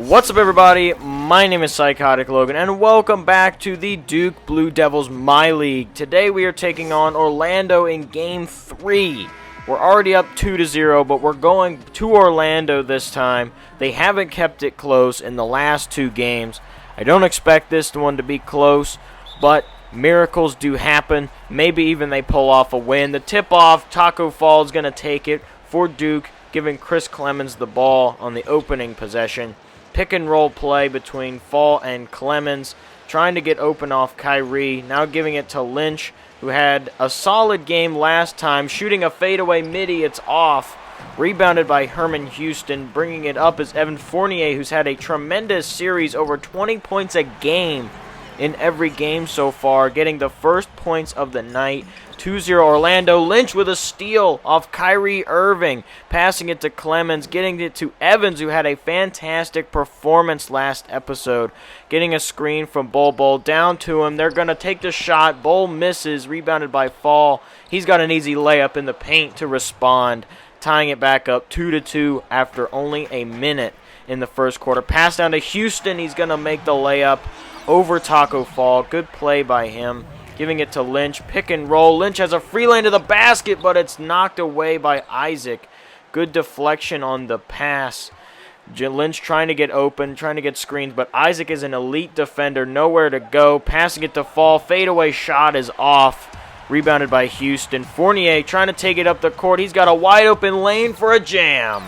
What's up, everybody? My name is Psychotic Logan, and welcome back to the Duke Blue Devils MyLeague. Today we are taking on Orlando in Game 3. We're already up 2-0, but we're going to Orlando this time. They haven't kept it close in the last two games. I don't expect this one to be close, but miracles do happen. Maybe even they pull off a win. The tip-off, Taco Fall is going to take it for Duke, giving Chris Clemens the ball on the opening possession. Pick and roll play between Fall and Clemens, trying to get open off Kyrie, now giving it to Lynch, who had a solid game last time, shooting a fadeaway midi, it's off. Rebounded by Herman Houston, bringing it up is Evan Fournier, who's had a tremendous series, over 20 points a game in every game so far, getting the first points of the night. 2-0 Orlando. Lynch with a steal off Kyrie Irving, passing it to Clemens, getting it to Evans, who had a fantastic performance last episode, getting a screen from Bol down to him. They're going to take the shot. Bol misses, rebounded by Fall. He's got an easy layup in the paint to respond, tying it back up 2-2 after only a minute in the first quarter. Pass down to Houston. He's going to make the layup over Taco Fall. Good play by him. Giving it to Lynch. Pick and roll. Lynch has a free lane to the basket, but it's knocked away by Isaac. Good deflection on the pass. Lynch trying to get open, trying to get screens, but Isaac is an elite defender. Nowhere to go. Passing it to Fall. Fadeaway shot is off. Rebounded by Houston. Fournier trying to take it up the court. He's got a wide open lane for a jam.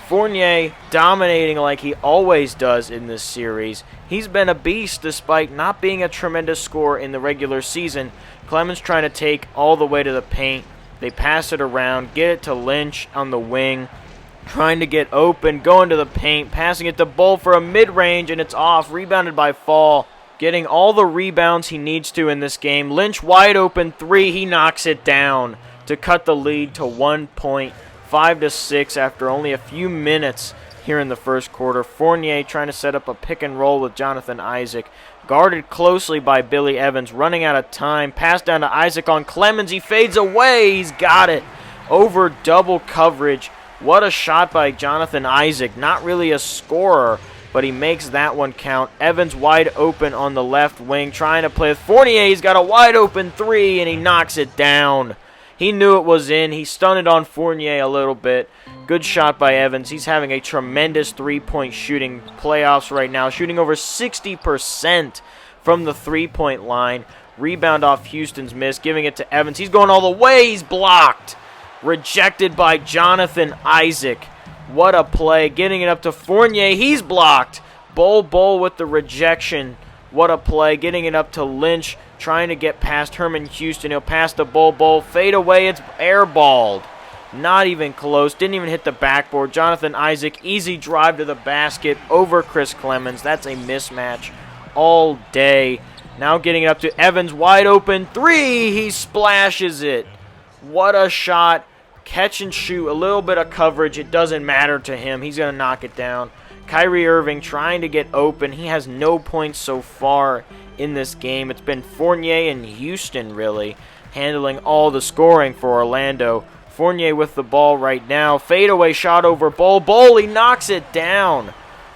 Fournier dominating like he always does in this series. He's been a beast despite not being a tremendous scorer in the regular season. Clemens trying to take all the way to the paint. They pass it around, get it to Lynch on the wing, trying to get open, going to the paint, passing it to Bol for a mid-range, and it's off. Rebounded by Fall, getting all the rebounds he needs to in this game. Lynch wide open three, he knocks it down to cut the lead to 1 point. 5-6 after only a few minutes here in the first quarter. Fournier trying to set up a pick and roll with Jonathan Isaac. Guarded closely by Billy Evans. Running out of time. Pass down to Isaac on Clemens. He fades away. He's got it. Over double coverage. What a shot by Jonathan Isaac. Not really a scorer, but he makes that one count. Evans wide open on the left wing. Trying to play with Fournier. He's got a wide open three, and he knocks it down. He knew it was in. He stunted on Fournier a little bit. Good shot by Evans. He's having a tremendous three-point shooting playoffs right now, shooting over 60% from the three-point line. Rebound off Houston's miss, giving it to Evans. He's going all the way. He's blocked. Rejected by Jonathan Isaac. What a play. Getting it up to Fournier. He's blocked. Bol with the rejection. What a play. Getting it up to Lynch. Trying to get past Herman Houston. He'll pass the Bol. Fade away. It's airballed. Not even close. Didn't even hit the backboard. Jonathan Isaac. Easy drive to the basket over Chris Clemens. That's a mismatch all day. Now getting it up to Evans. Wide open three. He splashes it. What a shot. Catch and shoot. A little bit of coverage. It doesn't matter to him. He's going to knock it down. Kyrie Irving trying to get open. He has no points so far in this game. It's been Fournier and Houston really handling all the scoring for Orlando. Fournier with the ball right now. Fadeaway shot over Bol. He knocks it down.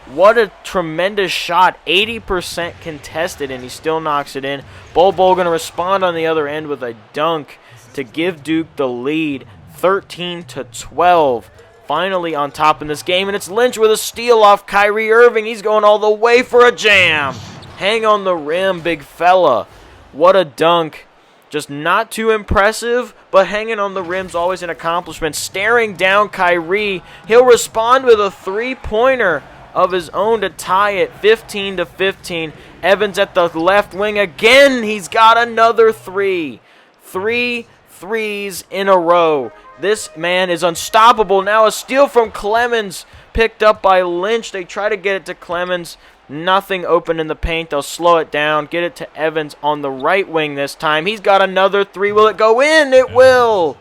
What a tremendous shot. 80% contested, and he still knocks it in. Bol going to respond on the other end with a dunk to give Duke the lead, 13-12. Finally on top in this game, and it's Lynch with a steal off Kyrie Irving. He's going all the way for a jam. Hang on the rim, big fella. What a dunk. Just not too impressive, but hanging on the rim's always an accomplishment. Staring down Kyrie. He'll respond with a three-pointer of his own to tie it, 15-15. Evans at the left wing again. He's got another three. 3 threes in a row. This man is unstoppable. Now a steal from Clemens, picked up by Lynch. They try to get it to Clemens. Nothing open in the paint. They'll slow it down. Get it to Evans on the right wing this time. He's got another three. Will it go in? It will.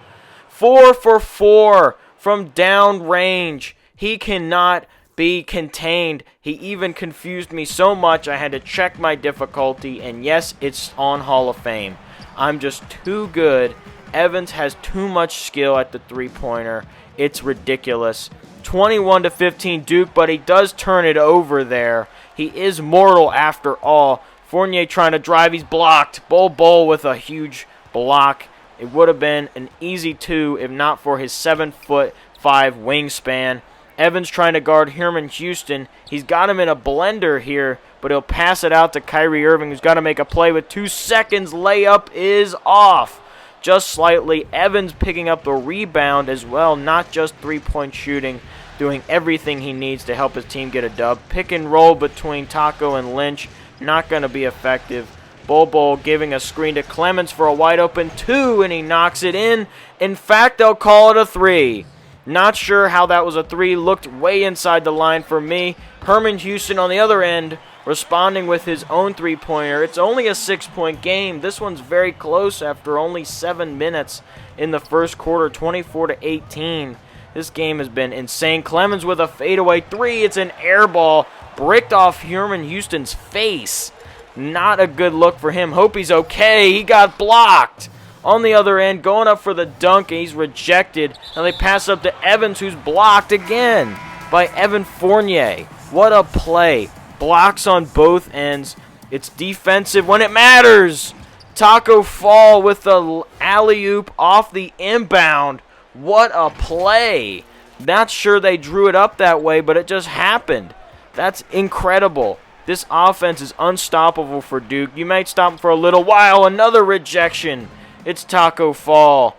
4 for 4 from down range. He cannot be contained. He even confused me so much I had to check my difficulty. And yes, it's on Hall of Fame. I'm just too good. Evans has too much skill at the three-pointer. It's ridiculous. 21-15 Duke, but he does turn it over there. He is mortal after all. Fournier trying to drive. He's blocked. Bol with a huge block. It would have been an easy 2 if not for his 7'5" wingspan. Evans trying to guard Herman Houston. He's got him in a blender here, but he'll pass it out to Kyrie Irving, who's got to make a play with 2 seconds. Layup is off just slightly. Evans picking up the rebound as well, not just three-point shooting, doing everything he needs to help his team get a dub. Pick and roll between Taco and Lynch, not going to be effective. Bol giving a screen to Clemens for a wide open 2, and he knocks it in. In fact, they'll call it a 3. Not sure how that was a 3. Looked way inside the line for me. Herman Houston on the other end responding with his own three-pointer. It's only a 6-point game. This one's very close after only 7 minutes in the first quarter, 24-18. This game has been insane. Clemens with a fadeaway 3. It's an air ball bricked off Herman Houston's face. Not a good look for him. Hope he's okay. He got blocked. On the other end, going up for the dunk, and he's rejected. And they pass up to Evans, who's blocked again by Evan Fournier. What a play. Blocks on both ends. It's defensive when it matters. Taco Fall with the alley-oop off the inbound. What a play. Not sure they drew it up that way, but it just happened. That's incredible. This offense is unstoppable for Duke. You might stop them for a little while. Another rejection. It's Taco Fall.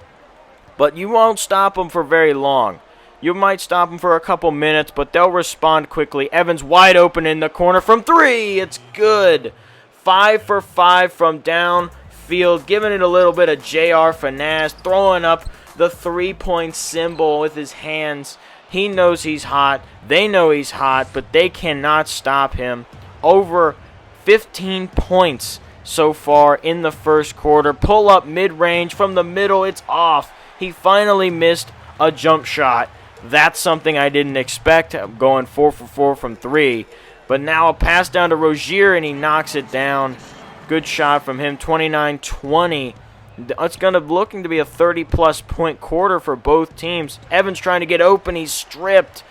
But you won't stop them for very long. You might stop them for a couple minutes, but they'll respond quickly. Evans wide open in the corner from 3. It's good. 5 for 5 from downfield. Giving it a little bit of JR finesse. Throwing up the three-point symbol with his hands. He knows he's hot. They know he's hot, but they cannot stop him. Over 15 points so far in the first quarter. Pull up mid-range from the middle. It's off. He finally missed a jump shot. That's something I didn't expect, going 4 for 4 from 3. But now a pass down to Rozier, and he knocks it down. Good shot from him, 29-20. It's looking to be a 30-plus point quarter for both teams. Evans trying to get open. He's stripped.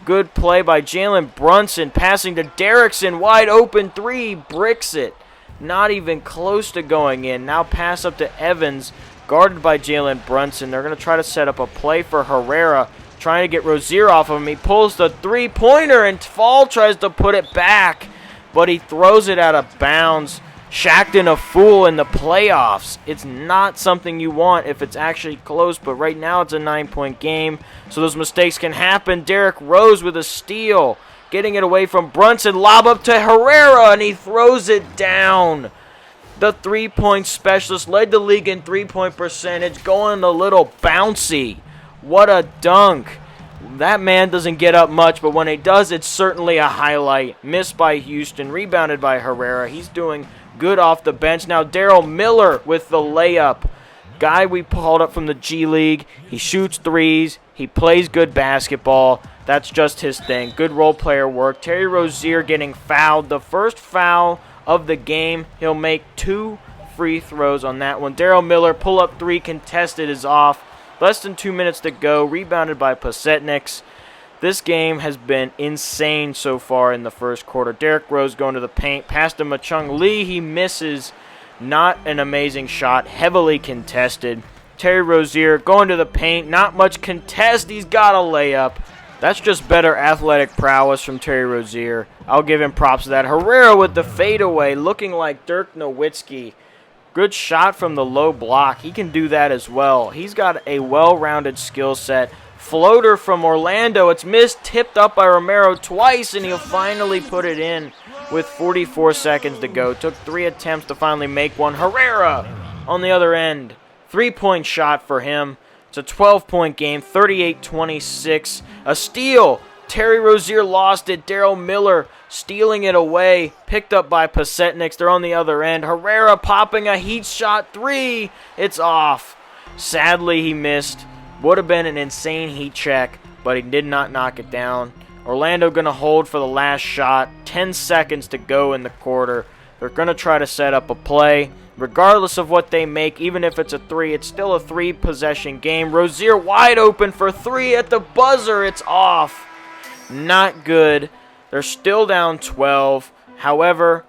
Good play by Jalen Brunson, passing to Derrickson. Wide open 3, bricks it. Not even close to going in. Now pass up to Evans, guarded by Jalen Brunson. They're going to try to set up a play for Herrera, trying to get Rozier off of him. He pulls the three-pointer, and Fall tries to put it back, but he throws it out of bounds. Shackton a fool in the playoffs. It's not something you want if it's actually close, but right now it's a 9-point game, so those mistakes can happen. Derrick Rose with a steal. Getting it away from Brunson, lob up to Herrera, and he throws it down. The three-point specialist led the league in three-point percentage, going a little bouncy. What a dunk. That man doesn't get up much, but when he does, it's certainly a highlight. Missed by Houston, rebounded by Herrera. He's doing good off the bench. Now Daryl Miller with the layup. Guy we called up from the G League. He shoots threes. He plays good basketball. That's just his thing. Good role player work. Terry Rozier getting fouled. The first foul of the game. He'll make 2 free throws on that one. Daryl Miller, pull-up 3, contested, is off. Less than 2 minutes to go. Rebounded by Pasetniks. This game has been insane so far in the first quarter. Derrick Rose going to the paint. Pass to Machung Lee. He misses. Not an amazing shot. Heavily contested. Terry Rozier going to the paint. Not much contest. He's got a layup. That's just better athletic prowess from Terry Rozier. I'll give him props to that. Herrera with the fadeaway, looking like Dirk Nowitzki. Good shot from the low block. He can do that as well. He's got a well-rounded skill set. Floater from Orlando. It's missed, tipped up by Romero twice, and he'll finally put it in with 44 seconds to go. Took 3 attempts to finally make one. Herrera on the other end. 3-point shot for him. It's a 12-point game, 38-26. A steal. Terry Rozier lost it. Daryl Miller stealing it away. Picked up by Pasetniks. They're on the other end. Herrera popping a heat shot 3. It's off. Sadly, he missed. Would have been an insane heat check, but he did not knock it down. Orlando going to hold for the last shot. 10 seconds to go in the quarter. They're going to try to set up a play. Regardless of what they make, even if it's a 3, it's still a 3-possession game. Rozier wide open for 3 at the buzzer. It's off. Not good. They're still down 12. However,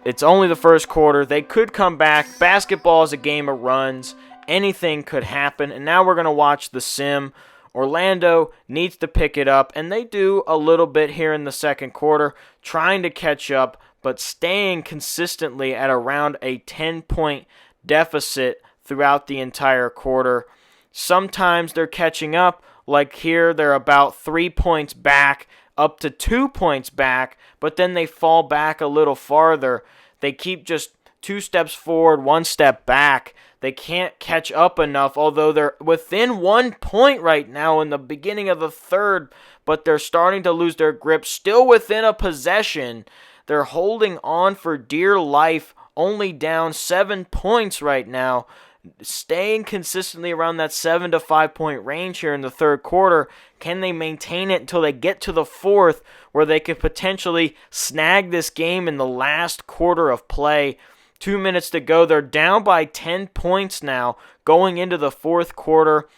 it's only the first quarter. They could come back. Basketball is a game of runs. Anything could happen. And now we're going to watch the sim. Orlando needs to pick it up, and they do a little bit here in the second quarter, trying to catch up, but staying consistently at around a 10-point deficit throughout the entire quarter. Sometimes they're catching up, like here they're about 3 points back, up to 2 points back, but then they fall back a little farther. They keep just 2 steps forward, 1 step back. They can't catch up enough, although they're within 1 point right now in the beginning of the third, but they're starting to lose their grip, still within a possession. They're holding on for dear life, only down 7 points right now, staying consistently around that 7 to 5 point range here in the third quarter. Can they maintain it until they get to the fourth, where they could potentially snag this game in the last quarter of play? 2 minutes to go. They're down by 10 points now, going into the fourth quarter,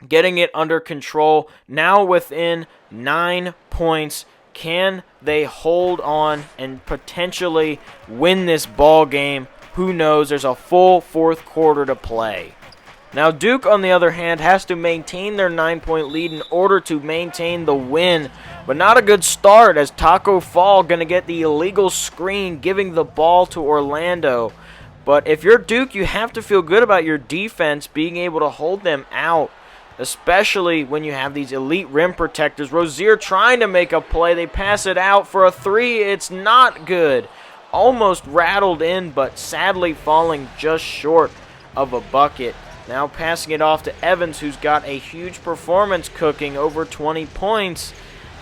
getting it under control, now within 9 points. Can they hold on and potentially win this ball game? Who knows? There's a full fourth quarter to play. Now Duke, on the other hand, has to maintain their 9-point lead in order to maintain the win. But not a good start, as Taco Fall going to get the illegal screen, giving the ball to Orlando. But if you're Duke, you have to feel good about your defense being able to hold them out, especially when you have these elite rim protectors. Rozier trying to make a play. They pass it out for a 3. It's not good. Almost rattled in, but sadly falling just short of a bucket. Now passing it off to Evans, who's got a huge performance cooking, over 20 points.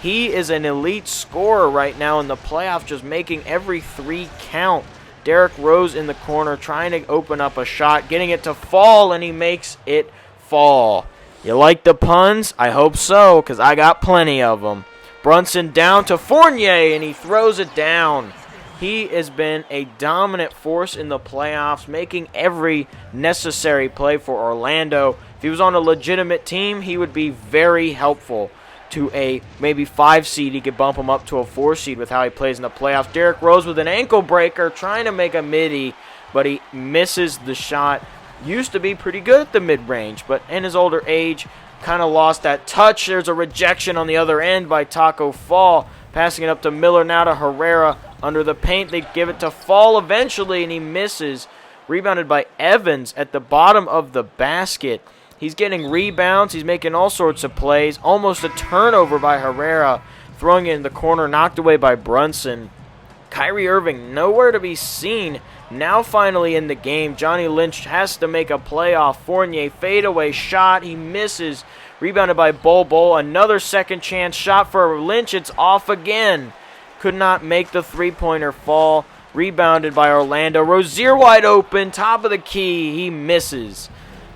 He is an elite scorer right now in the playoffs, just making every 3 count. Derrick Rose in the corner trying to open up a shot, getting it to fall, and he makes it fall. You like the puns? I hope so, because I got plenty of them. Brunson down to Fournier, and he throws it down. He has been a dominant force in the playoffs, making every necessary play for Orlando. If he was on a legitimate team, he would be very helpful to a maybe 5 seed. He could bump him up to a 4 seed with how he plays in the playoffs. Derrick Rose with an ankle breaker, trying to make a midi, but he misses the shot. Used to be pretty good at the mid-range, but in his older age, kind of lost that touch. There's a rejection on the other end by Taco Fall. Passing it up to Miller, now to Herrera. Under the paint, they give it to Fall eventually, and he misses. Rebounded by Evans at the bottom of the basket. He's getting rebounds. He's making all sorts of plays. Almost a turnover by Herrera. Throwing it in the corner, knocked away by Brunson. Kyrie Irving nowhere to be seen. Now finally in the game, Johnny Lynch has to make a playoff. Fournier fadeaway shot. He misses. Rebounded by Bol. Another second chance shot for Lynch. It's off again. Could not make the three-pointer fall. Rebounded by Orlando. Rozier wide open. Top of the key. He misses.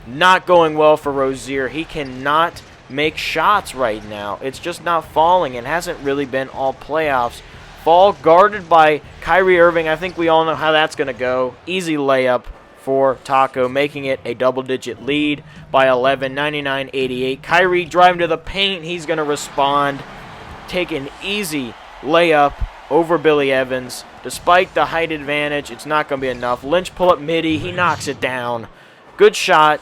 Not going well for Rozier. He cannot make shots right now. It's just not falling. It hasn't really been all playoffs. Fall guarded by Kyrie Irving. I think we all know how that's going to go. Easy layup for Taco, making it a double-digit lead by 11, 99-88. Kyrie driving to the paint. He's going to respond. Take an easy layup over Billy Evans. Despite the height advantage, it's not going to be enough. Lynch pull up midi. He knocks it down. Good shot.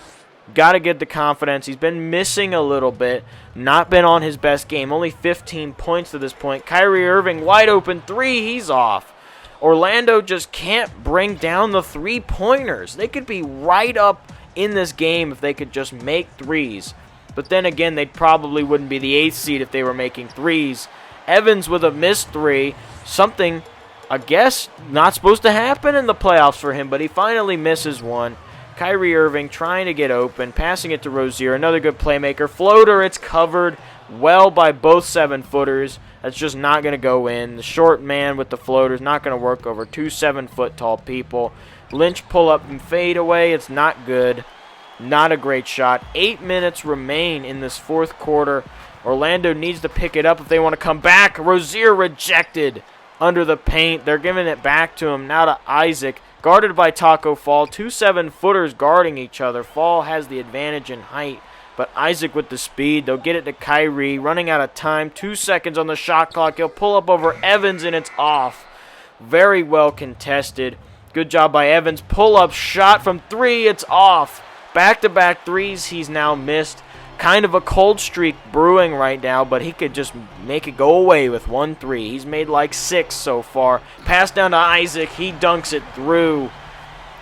Got to get the confidence. He's been missing a little bit. Not been on his best game. Only 15 points to this point. Kyrie Irving, wide open three. He's off. Orlando just can't bring down the three-pointers. They could be right up in this game if they could just make threes. But then again, they probably wouldn't be the 8th seed if they were making threes. Evans with a missed three. Something, I guess, not supposed to happen in the playoffs for him, but he finally misses one. Kyrie Irving trying to get open, passing it to Rozier. Another good playmaker. Floater, it's covered well by both 7-footers. That's just not going to go in. The short man with the floater is not going to work over 2 7-foot-tall people. Lynch pull up and fade away. It's not good. Not a great shot. 8 minutes remain in this fourth quarter. Orlando needs to pick it up if they want to come back. Rozier rejected under the paint. They're giving it back to him. Now to Isaac. guarded by Taco Fall. 2 7-footers guarding each other. Fall has the advantage in height, but Isaac with the speed. They'll get it to Kyrie, running out of time. 2 seconds on the shot clock. He'll pull up over Evans, and it's off. Very well contested. Good job by Evans. Pull-up shot from 3. It's off. Back-to-back threes he's now missed. Kind of a cold streak brewing right now, but he could just make it go away with 1 3. He's made like 6 so far. Pass down to Isaac. He dunks it through.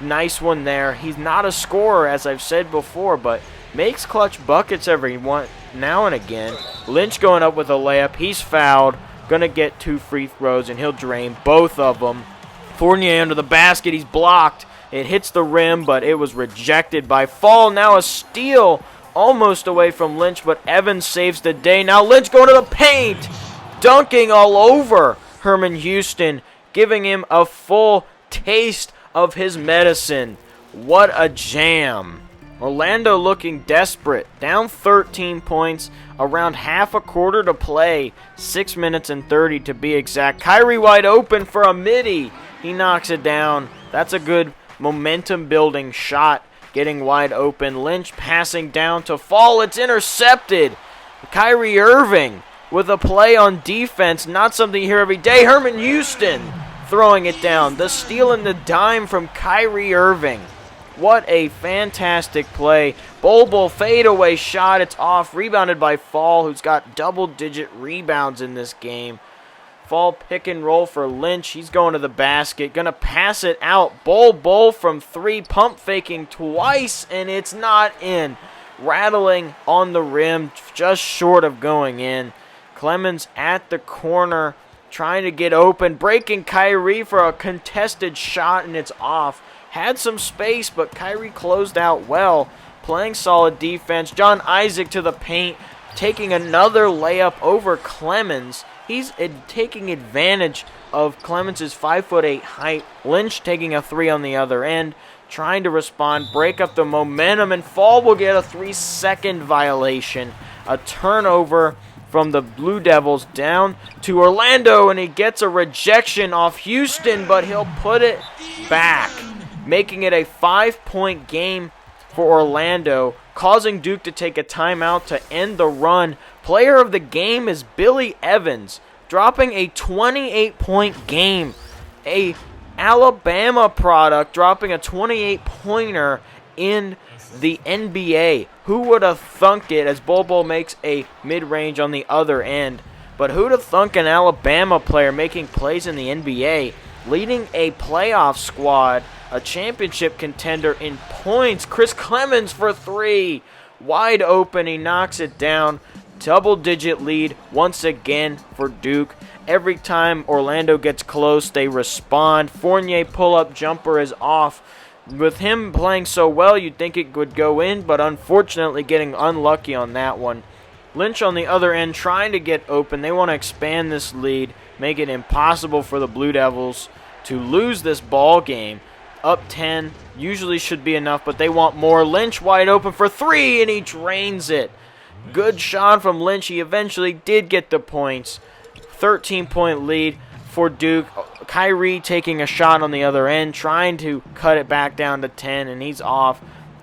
Nice one there. He's not a scorer, as I've said before, but makes clutch buckets every now and again. Lynch going up with a layup. He's fouled. Going to get 2 free throws, and he'll drain both of them. Fournier under the basket. He's blocked. It hits the rim, but it was rejected by Fall. Now a steal almost away from Lynch, but Evans saves the day. Now Lynch going to the paint, dunking all over Herman Houston, giving him a full taste of his medicine. What a jam. Orlando looking desperate, down 13 points, around half a quarter to play, 6 minutes and 30 to be exact. Kyrie wide open for a midi. He knocks it down. That's a good momentum building shot. Getting wide open. Lynch passing down to Fall. It's intercepted. Kyrie Irving with a play on defense. Not something you hear every day. Herman Houston throwing it down. The steal and the dime from Kyrie Irving. What a fantastic play. Bol fadeaway shot. It's off. Rebounded by Fall, who's got double-digit rebounds in this game. Fall pick and roll for Lynch. He's going to the basket. Going to pass it out. Bol from 3. Pump faking twice, and it's not in. Rattling on the rim, just short of going in. Clemens at the corner, trying to get open. Breaking Kyrie for a contested shot, and it's off. Had some space, but Kyrie closed out well. Playing solid defense. John Isaac to the paint, taking another layup over Clemens. He's taking advantage of Clemens' 5'8" height. Lynch taking a 3 on the other end, trying to respond, break up the momentum, and Fall will get a 3-second violation. A turnover from the Blue Devils down to Orlando, and he gets a rejection off Houston, but he'll put it back, making it a 5-point game for Orlando, causing Duke to take a timeout to end the run. Player of the game is Billy Evans, dropping a 28-point game. A Alabama product dropping a 28-pointer in the NBA. Who would have thunked it, as Bol makes a mid-range on the other end. But who'd have thunk an Alabama player making plays in the NBA, leading a playoff squad, a championship contender in points. Chris Clemens for 3. Wide open, he knocks it down. Double-digit lead once again for Duke. Every time Orlando gets close, they respond. Fournier pull-up jumper is off. With him playing so well, you'd think it would go in, but unfortunately getting unlucky on that one. Lynch on the other end trying to get open. They want to expand this lead, make it impossible for the Blue Devils to lose this ball game. Up 10 usually should be enough, but they want more. Lynch wide open for 3, and he drains it. Good shot from Lynch. He eventually did get the points. 13-point lead for Duke. Kyrie taking a shot on the other end, trying to cut it back down to 10, and he's off.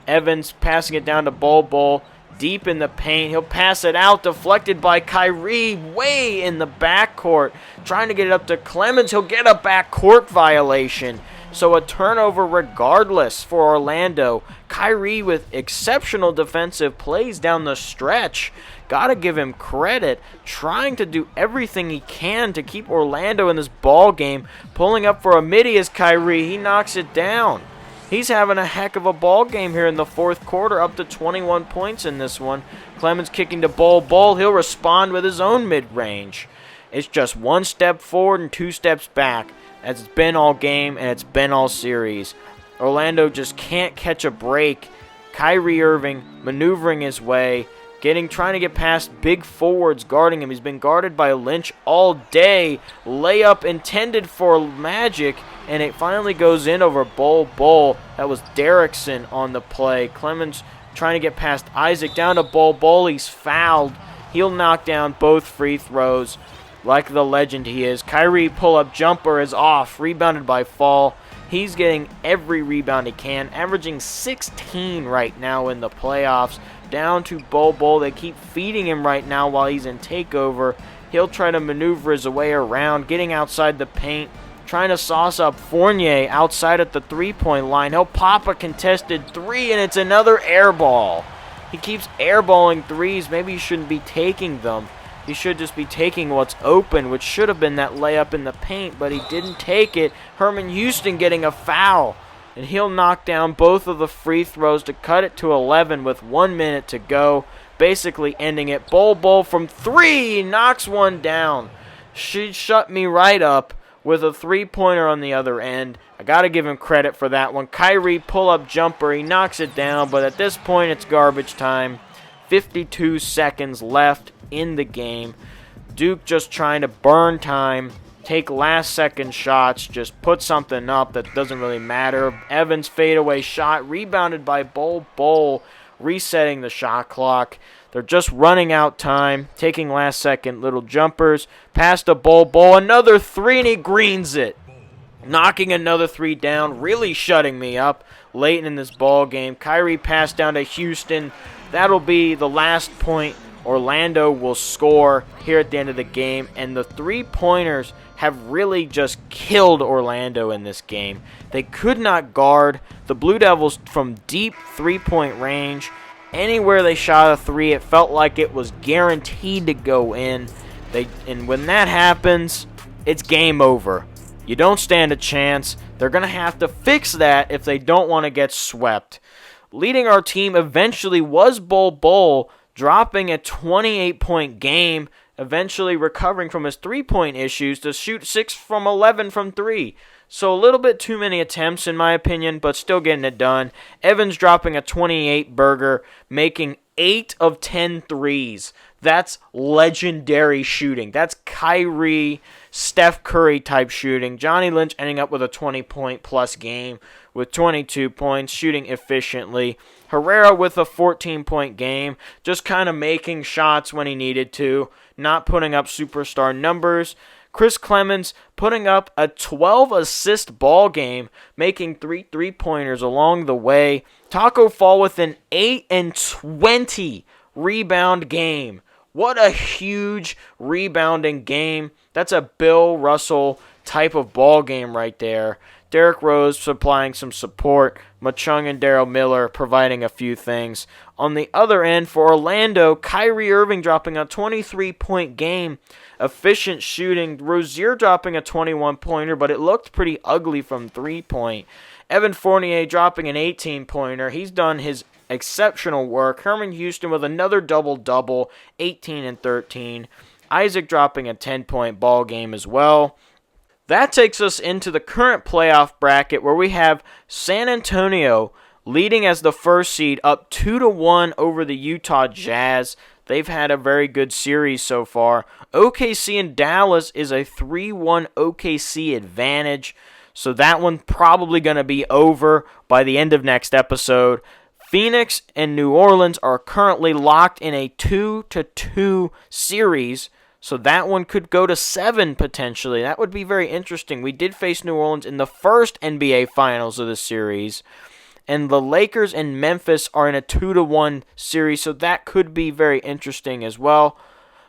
Evans passing it down to Bol. Deep in the paint. He'll pass it out, deflected by Kyrie way in the backcourt. Trying to get it up to Clemens. He'll get a backcourt violation. So a turnover regardless for Orlando. Kyrie with exceptional defensive plays down the stretch. Gotta give him credit. Trying to do everything he can to keep Orlando in this ball game. Pulling up for a midi is Kyrie. He knocks it down. He's having a heck of a ball game here in the fourth quarter, up to 21 points in this one. Clemens kicking to Bol. He'll respond with his own mid-range. It's just 1 step forward and 2 steps back. As it's been all game and it's been all series. Orlando just can't catch a break. Kyrie Irving maneuvering his way, trying to get past big forwards guarding him. He's been guarded by Lynch all day. Layup intended for Magic, and it finally goes in over Bol. That was Derrickson on the play. Clemens trying to get past Isaac, down to Bol. He's fouled. He'll knock down both free throws like the legend he is. Kyrie pull-up jumper is off, rebounded by Fall. He's getting every rebound he can, averaging 16 right now in the playoffs. Down to Bol. They keep feeding him right now while he's in takeover. He'll try to maneuver his way around, getting outside the paint, trying to sauce up Fournier outside at the three-point line. He'll pop a contested three, and it's another air ball. He keeps airballing threes. Maybe he shouldn't be taking them. He should just be taking what's open, which should have been that layup in the paint, but he didn't take it. Herman Houston getting a foul, and he'll knock down both of the free throws to cut it to 11 with 1 minute to go, basically ending it. Bol from three knocks one down. She shut me right up with a three-pointer on the other end. I got to give him credit for that one. Kyrie pull-up jumper. He knocks it down, but at this point it's garbage time. 52 seconds left in the game. Duke just trying to burn time, take last-second shots, just put something up that doesn't really matter. Evans fadeaway shot, rebounded by Bol, resetting the shot clock. They're just running out time, taking last-second little jumpers. Pass to Bol, another three, and he greens it. Knocking another three down, really shutting me up late in this ball game. Kyrie passed down to Houston. That'll be the last point Orlando will score here at the end of the game, and the three-pointers have really just killed Orlando in this game. They could not guard the Blue Devils from deep three-point range. Anywhere they shot a three, it felt like it was guaranteed to go in. And when that happens, it's game over. You don't stand a chance. They're going to have to fix that if they don't want to get swept. Leading our team eventually was Bol, dropping a 28-point game, eventually recovering from his three-point issues to shoot 6 from 11 from 3. So a little bit too many attempts in my opinion, but still getting it done. Evans dropping a 28-burger, making 8 of 10 threes. That's legendary shooting. That's Kyrie, Steph Curry type shooting. Johnny Lynch ending up with a 20-point plus game with 22 points, shooting efficiently. Herrera with a 14-point game, just kind of making shots when he needed to, not putting up superstar numbers. Chris Clemens putting up a 12-assist ball game, making 3 three-pointers along the way. Taco Fall with an 8 and 20 rebound game. What a huge rebounding game. That's a Bill Russell type of ball game right there. Derrick Rose supplying some support. Machung and Daryl Miller providing a few things. On the other end, for Orlando, Kyrie Irving dropping a 23-point game. Efficient shooting. Rozier dropping a 21-pointer, but it looked pretty ugly from three-point. Evan Fournier dropping an 18-pointer. He's done his exceptional work. Herman Houston with another double-double, 18 and 13. Isaac dropping a 10-point ball game as well. That takes us into the current playoff bracket where we have San Antonio leading as the first seed, up 2-1 over the Utah Jazz. They've had a very good series so far. OKC and Dallas is a 3-1 OKC advantage, so that one probably going to be over by the end of next episode. Phoenix and New Orleans are currently locked in a 2-2 series, so that one could go to 7 potentially. That would be very interesting. We did face New Orleans in the first NBA Finals of the series. And the Lakers and Memphis are in a 2-1 series, so that could be very interesting as well.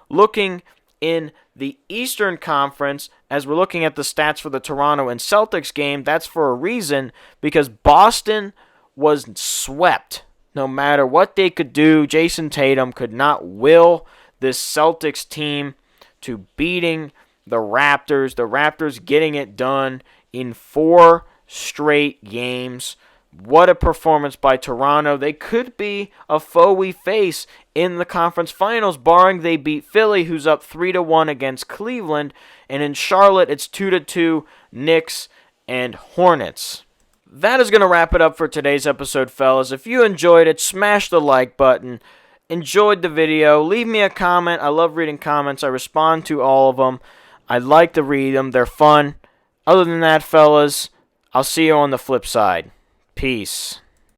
Looking in the Eastern Conference, as we're looking at the stats for the Toronto and Celtics game, that's for a reason, because Boston was swept. No matter what they could do, Jason Tatum could not will this Celtics team to beating the Raptors. The Raptors getting it done in 4 straight games. What a performance by Toronto. They could be a foe we face in the conference finals, barring they beat Philly, who's up 3-1 against Cleveland. And in Charlotte, it's 2-2 Knicks and Hornets. That is going to wrap it up for today's episode, fellas. If you enjoyed it, smash the like button. Enjoyed the video, leave me a comment. I love reading comments. I respond to all of them. I like to read them. They're fun. Other than that, fellas, I'll see you on the flip side. Peace.